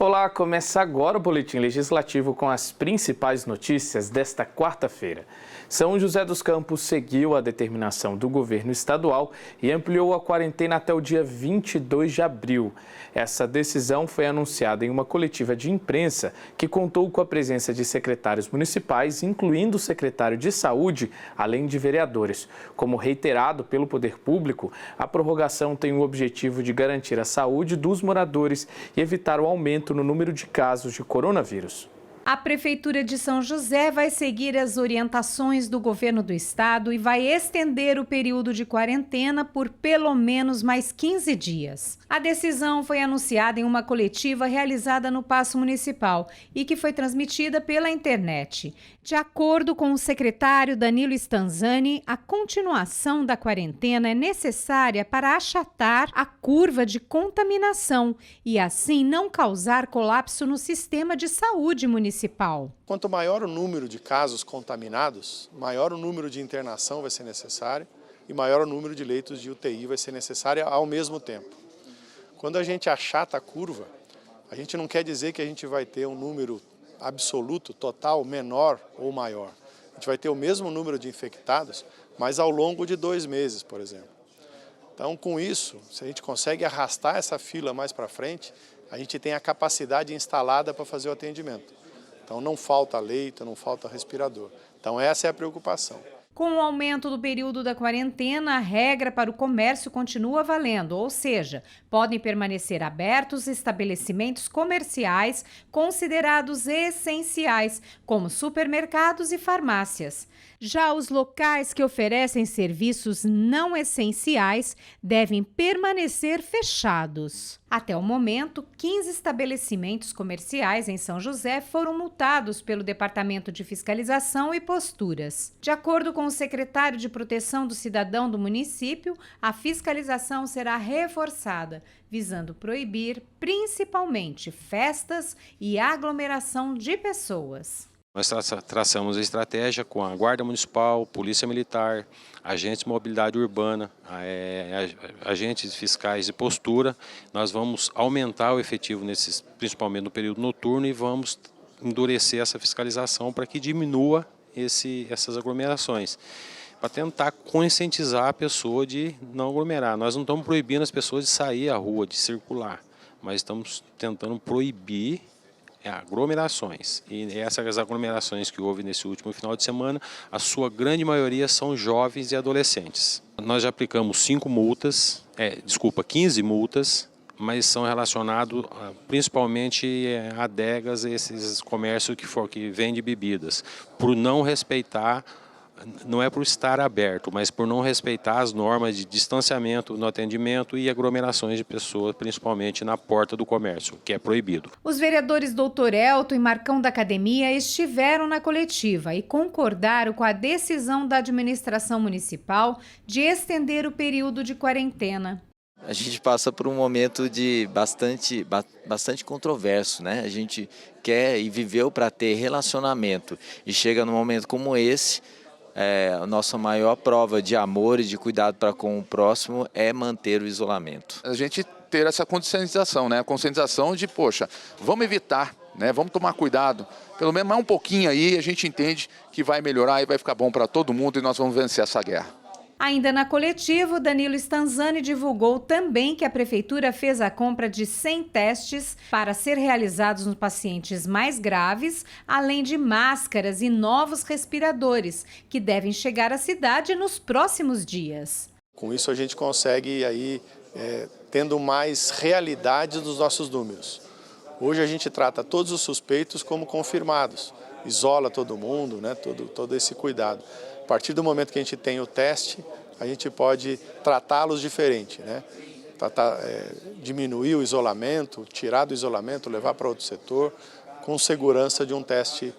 Olá, começa agora o Boletim Legislativo com as principais notícias desta quarta-feira. São José dos Campos seguiu a determinação do governo estadual e ampliou a quarentena até o dia 22 de abril. Essa decisão foi anunciada em uma coletiva de imprensa que contou com a presença de secretários municipais, incluindo o secretário de Saúde, além de vereadores. Como reiterado pelo Poder Público, a prorrogação tem o objetivo de garantir a saúde dos moradores e evitar o aumento no número de casos de coronavírus. A Prefeitura de São José vai seguir as orientações do governo do estado e vai estender o período de quarentena por pelo menos mais 15 dias. A decisão foi anunciada em uma coletiva realizada no Paço Municipal e que foi transmitida pela internet. De acordo com o secretário Danilo Stanzani, a continuação da quarentena é necessária para achatar a curva de contaminação e assim não causar colapso no sistema de saúde municipal. Quanto maior o número de casos contaminados, maior o número de internação vai ser necessário e maior o número de leitos de UTI vai ser necessário ao mesmo tempo. Quando a gente achata a curva, a gente não quer dizer que a gente vai ter um número absoluto, total, menor ou maior. A gente vai ter o mesmo número de infectados, mas ao longo de 2 meses, por exemplo. Então, com isso, se a gente consegue arrastar essa fila mais para frente, a gente tem a capacidade instalada para fazer o atendimento. Então não falta leito, não falta respirador. Então essa é a preocupação. Com o aumento do período da quarentena, a regra para o comércio continua valendo, ou seja, podem permanecer abertos estabelecimentos comerciais considerados essenciais, como supermercados e farmácias. Já os locais que oferecem serviços não essenciais devem permanecer fechados. Até o momento, 15 estabelecimentos comerciais em São José foram multados pelo Departamento de Fiscalização e Posturas. De acordo com o secretário de Proteção do Cidadão do município, a fiscalização será reforçada, visando proibir principalmente festas e aglomeração de pessoas. Nós traçamos a estratégia com a Guarda Municipal, Polícia Militar, agentes de mobilidade urbana, agentes fiscais de postura. Nós vamos aumentar o efetivo, principalmente no período noturno, e vamos endurecer essa fiscalização para que diminua essas aglomerações, para tentar conscientizar a pessoa de não aglomerar. Nós não estamos proibindo as pessoas de sair à rua, de circular, mas estamos tentando proibir aglomerações. E essas aglomerações que houve nesse último final de semana, a sua grande maioria são jovens e adolescentes. Nós já aplicamos 15 multas, mas são relacionados principalmente a adegas, esses comércios que vendem bebidas, por não respeitar. Não é por estar aberto, mas por não respeitar as normas de distanciamento no atendimento e aglomerações de pessoas, principalmente na porta do comércio, que é proibido. Os vereadores Doutor Elton e Marcão da Academia estiveram na coletiva e concordaram com a decisão da administração municipal de estender o período de quarentena. A gente passa por um momento de bastante controverso, né? A gente quer e viveu para ter relacionamento e chega num momento como esse. A nossa maior prova de amor e de cuidado para com o próximo é manter o isolamento. A gente ter essa conscientização, né? A conscientização de, poxa, vamos evitar, né? Vamos tomar cuidado. Pelo menos mais um pouquinho aí a gente entende que vai melhorar e vai ficar bom para todo mundo e nós vamos vencer essa guerra. Ainda na coletiva, Danilo Stanzani divulgou também que a Prefeitura fez a compra de 100 testes para ser realizados nos pacientes mais graves, além de máscaras e novos respiradores, que devem chegar à cidade nos próximos dias. Com isso a gente consegue aí, tendo mais realidade dos nossos números. Hoje a gente trata todos os suspeitos como confirmados, isola todo mundo, né? todo esse cuidado. A partir do momento que a gente tem o teste, a gente pode tratá-los diferente, né? Diminuir o isolamento, tirar do isolamento, levar para outro setor, com segurança de um teste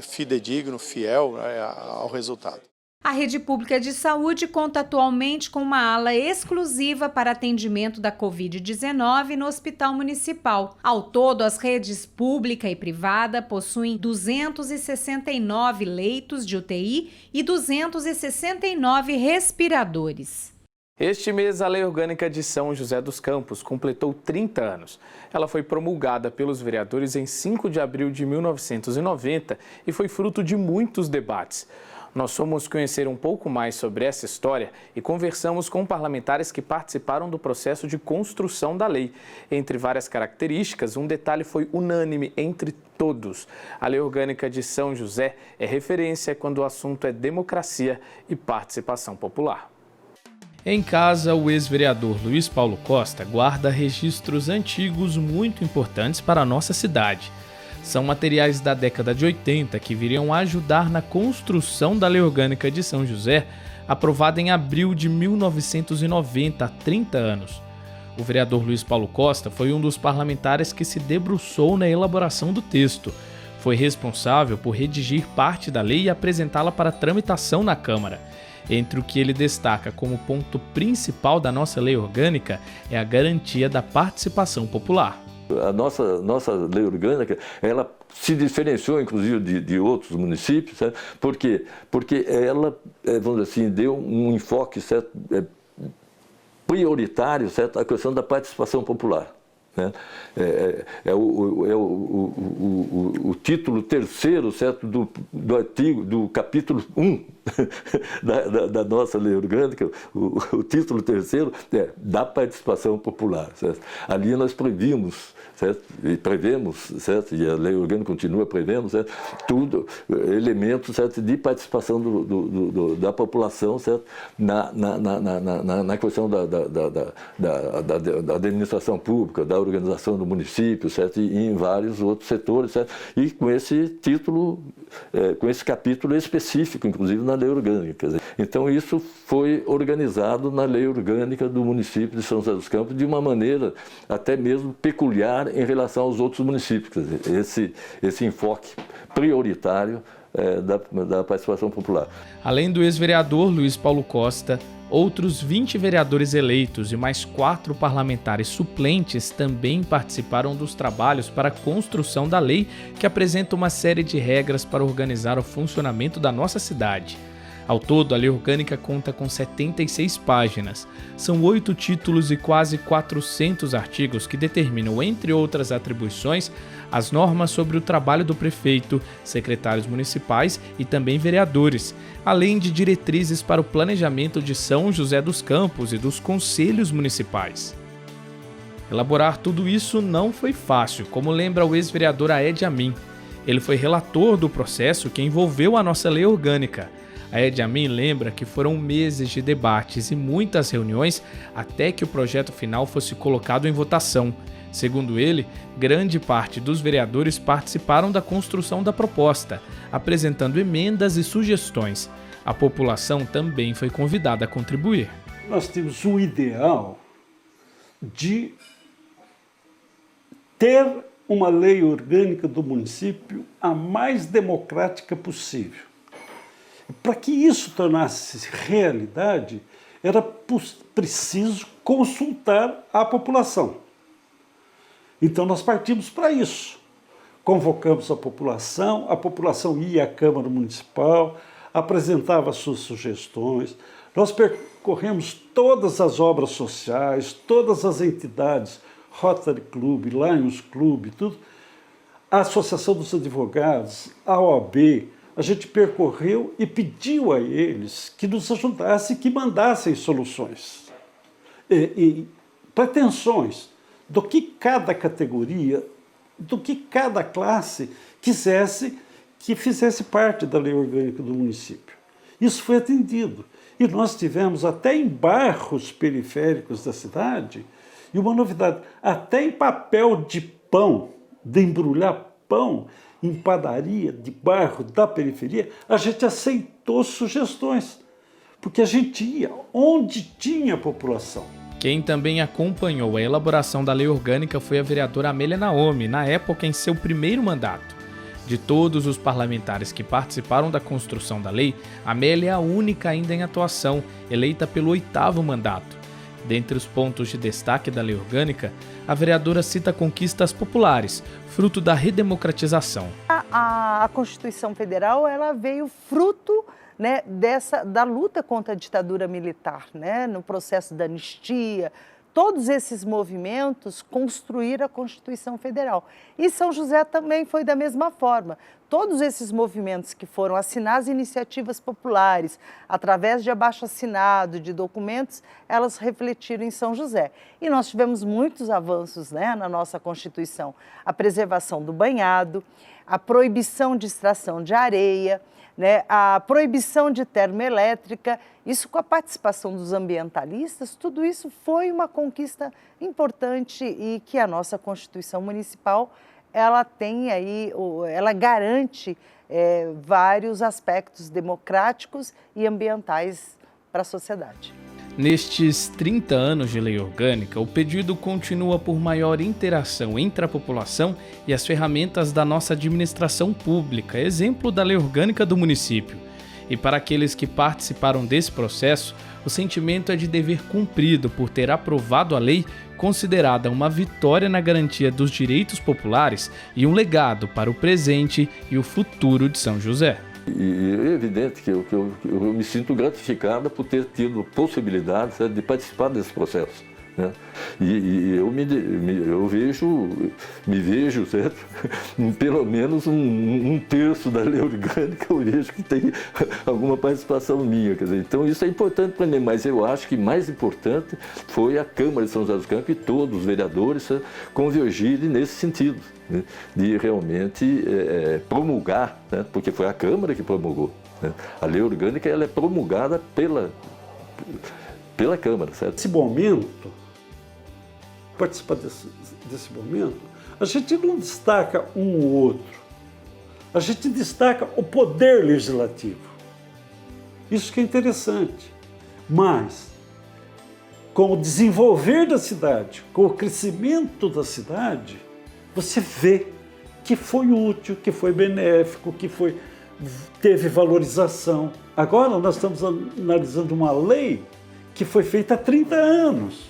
fidedigno, fiel ao resultado. A Rede Pública de Saúde conta atualmente com uma ala exclusiva para atendimento da Covid-19 no Hospital Municipal. Ao todo, as redes pública e privada possuem 269 leitos de UTI e 269 respiradores. Este mês, a Lei Orgânica de São José dos Campos completou 30 anos. Ela foi promulgada pelos vereadores em 5 de abril de 1990 e foi fruto de muitos debates. Nós fomos conhecer um pouco mais sobre essa história e conversamos com parlamentares que participaram do processo de construção da lei. Entre várias características, um detalhe foi unânime entre todos. A Lei Orgânica de São José é referência quando o assunto é democracia e participação popular. Em casa, o ex-vereador Luiz Paulo Costa guarda registros antigos muito importantes para a nossa cidade. São materiais da década de 80 que viriam ajudar na construção da Lei Orgânica de São José, aprovada em abril de 1990, há 30 anos. O vereador Luiz Paulo Costa foi um dos parlamentares que se debruçou na elaboração do texto. Foi responsável por redigir parte da lei e apresentá-la para tramitação na Câmara. Entre o que ele destaca como ponto principal da nossa lei orgânica é a garantia da participação popular. A nossa lei orgânica, ela se diferenciou, inclusive, de outros municípios, certo? Por quê? Porque ela, vamos dizer assim, deu um enfoque, certo, prioritário, certo, à questão da participação popular. Né? O título 3º, certo, do artigo, do capítulo 1 da nossa lei orgânica, o título 3º é da participação popular. Certo? Ali nós previmos, certo? E prevemos, certo? E a lei orgânica continua prevendo, certo? Tudo, elementos, certo? De participação da população, certo? Na questão da administração pública, da organização do município, certo? E em vários outros setores, certo? E com esse título, com esse capítulo específico, inclusive na lei orgânica. Quer dizer, então isso foi organizado na lei orgânica do município de São José dos Campos de uma maneira até mesmo peculiar em relação aos outros municípios. Quer dizer, esse enfoque prioritário da participação popular. Além do ex-vereador Luiz Paulo Costa, outros 20 vereadores eleitos e mais 4 parlamentares suplentes também participaram dos trabalhos para a construção da lei, que apresenta uma série de regras para organizar o funcionamento da nossa cidade. Ao todo, a Lei Orgânica conta com 76 páginas. São 8 títulos e quase 400 artigos que determinam, entre outras atribuições, as normas sobre o trabalho do prefeito, secretários municipais e também vereadores, além de diretrizes para o planejamento de São José dos Campos e dos conselhos municipais. Elaborar tudo isso não foi fácil, como lembra o ex-vereador Aed Amin. Ele foi relator do processo que envolveu a nossa lei orgânica. Aed Amin lembra que foram meses de debates e muitas reuniões até que o projeto final fosse colocado em votação. Segundo ele, grande parte dos vereadores participaram da construção da proposta, apresentando emendas e sugestões. A população também foi convidada a contribuir. Nós temos o ideal de ter uma lei orgânica do município a mais democrática possível. Para que isso tornasse realidade, era preciso consultar a população. Então nós partimos para isso. Convocamos a população ia à Câmara Municipal, apresentava suas sugestões, nós percorremos todas as obras sociais, todas as entidades, Rotary Club, Lions Club, tudo, a Associação dos Advogados, a OAB, a gente percorreu e pediu a eles que nos ajudassem, que mandassem soluções e pretensões do que cada categoria, do que cada classe quisesse que fizesse parte da lei orgânica do município. Isso foi atendido. E nós tivemos até em bairros periféricos da cidade, e uma novidade, até em papel de pão, de embrulhar pão, em padaria de bairro da periferia, a gente aceitou sugestões, porque a gente ia onde tinha população. Quem também acompanhou a elaboração da lei orgânica foi a vereadora Amélia Naomi, na época em seu primeiro mandato. De todos os parlamentares que participaram da construção da lei, Amélia é a única ainda em atuação, eleita pelo 8º mandato. Dentre os pontos de destaque da lei orgânica, a vereadora cita conquistas populares, fruto da redemocratização. A Constituição Federal ela veio fruto né, da luta contra a ditadura militar, né, no processo da anistia. Todos esses movimentos construíram a Constituição Federal. E São José também foi da mesma forma. Todos esses movimentos que foram assinar as iniciativas populares, através de abaixo-assinado, de documentos, elas refletiram em São José. E nós tivemos muitos avanços, né, na nossa Constituição. A preservação do banhado, a proibição de extração de areia, né, a proibição de termoelétrica, isso com a participação dos ambientalistas, tudo isso foi uma conquista importante e que a nossa Constituição Municipal, ela tem aí, ela garante vários aspectos democráticos e ambientais para a sociedade. Nestes 30 anos de lei orgânica, o pedido continua por maior interação entre a população e as ferramentas da nossa administração pública, exemplo da lei orgânica do município. E para aqueles que participaram desse processo, o sentimento é de dever cumprido por ter aprovado a lei, considerada uma vitória na garantia dos direitos populares e um legado para o presente e o futuro de São José. E é evidente que eu me sinto gratificado por ter tido possibilidade, certo, de participar desse processo, né? E eu me vejo, certo? Pelo menos um terço da lei orgânica eu vejo que tem alguma participação minha. Quer dizer, então isso é importante para mim, mas eu acho que mais importante foi a Câmara de São José dos Campos e todos os vereadores, certo, convergirem nesse sentido, né, de realmente promulgar, né, porque foi a Câmara que promulgou, né? A lei orgânica ela é promulgada pela Câmara, certo? Nesse momento, participar desse momento, a gente não destaca um ou outro, a gente destaca o poder legislativo. Isso que é interessante, mas com o desenvolver da cidade, com o crescimento da cidade, você vê que foi útil, que foi benéfico, que teve valorização. Agora nós estamos analisando uma lei que foi feita há 30 anos.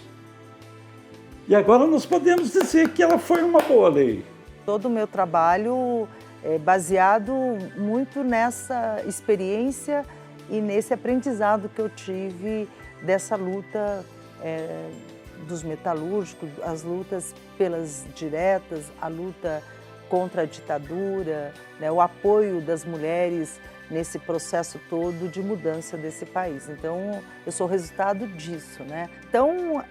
E agora nós podemos dizer que ela foi uma boa lei. Todo o meu trabalho é baseado muito nessa experiência e nesse aprendizado que eu tive dessa luta dos metalúrgicos, as lutas pelas diretas, a luta contra a ditadura, né, o apoio das mulheres nesse processo todo de mudança desse país. Então, eu sou resultado disso, né? Então,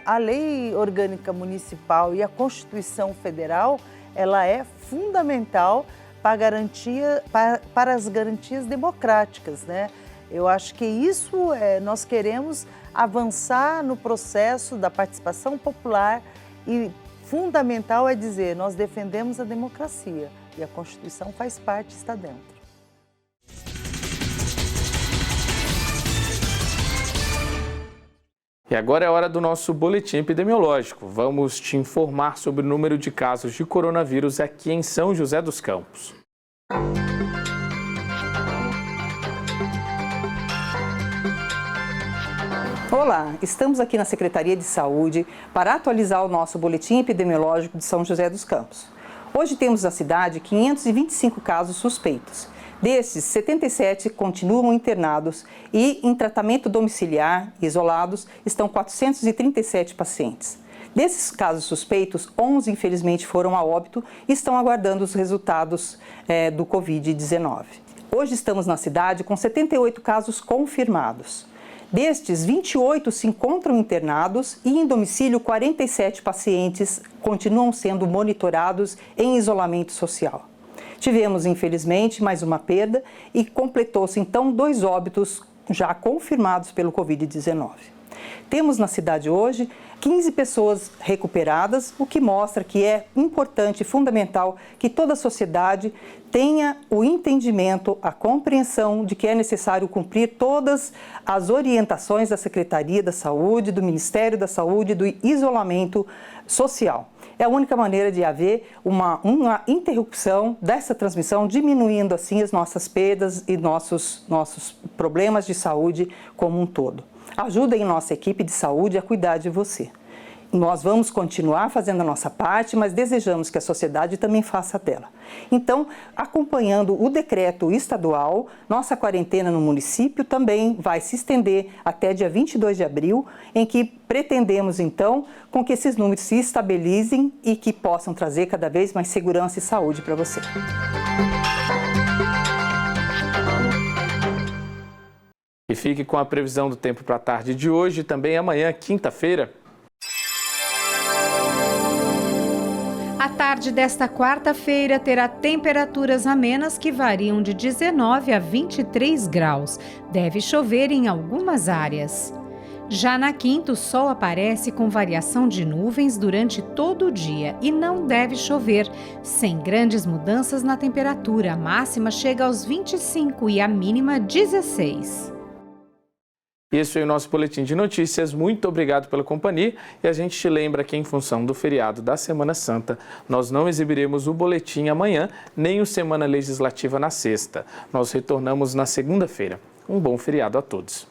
a Lei Orgânica Municipal e a Constituição Federal, ela é fundamental para as garantias democráticas, né? Eu acho que isso, nós queremos avançar no processo da participação popular e fundamental é dizer, nós defendemos a democracia e a Constituição faz parte, está dentro. E agora é hora do nosso boletim epidemiológico. Vamos te informar sobre o número de casos de coronavírus aqui em São José dos Campos. Olá, estamos aqui na Secretaria de Saúde para atualizar o nosso boletim epidemiológico de São José dos Campos. Hoje temos na cidade 525 casos suspeitos. Desses, 77 continuam internados e em tratamento domiciliar, isolados, estão 437 pacientes. Desses casos suspeitos, 11 infelizmente foram a óbito e estão aguardando os resultados do Covid-19. Hoje estamos na cidade com 78 casos confirmados. Destes, 28 se encontram internados e em domicílio 47 pacientes continuam sendo monitorados em isolamento social. Tivemos, infelizmente, mais uma perda e completou-se então 2 óbitos já confirmados pelo Covid-19. Temos na cidade hoje 15 pessoas recuperadas, o que mostra que é importante e fundamental que toda a sociedade tenha o entendimento, a compreensão de que é necessário cumprir todas as orientações da Secretaria da Saúde, do Ministério da Saúde, do isolamento social. É a única maneira de haver uma interrupção dessa transmissão, diminuindo assim as nossas perdas e nossos problemas de saúde como um todo. Ajudem nossa equipe de saúde a cuidar de você. Nós vamos continuar fazendo a nossa parte, mas desejamos que a sociedade também faça a dela. Então, acompanhando o decreto estadual, nossa quarentena no município também vai se estender até dia 22 de abril, em que pretendemos, então, com que esses números se estabilizem e que possam trazer cada vez mais segurança e saúde para você. E fique com a previsão do tempo para a tarde de hoje e também amanhã, quinta-feira. A tarde desta quarta-feira terá temperaturas amenas que variam de 19 a 23 graus. Deve chover em algumas áreas. Já na quinta, o sol aparece com variação de nuvens durante todo o dia e não deve chover, sem grandes mudanças na temperatura. A máxima chega aos 25 e a mínima 16. Esse foi o nosso Boletim de Notícias. Muito obrigado pela companhia e a gente te lembra que, em função do feriado da Semana Santa, nós não exibiremos o Boletim amanhã, nem o Semana Legislativa na sexta. Nós retornamos na segunda-feira. Um bom feriado a todos.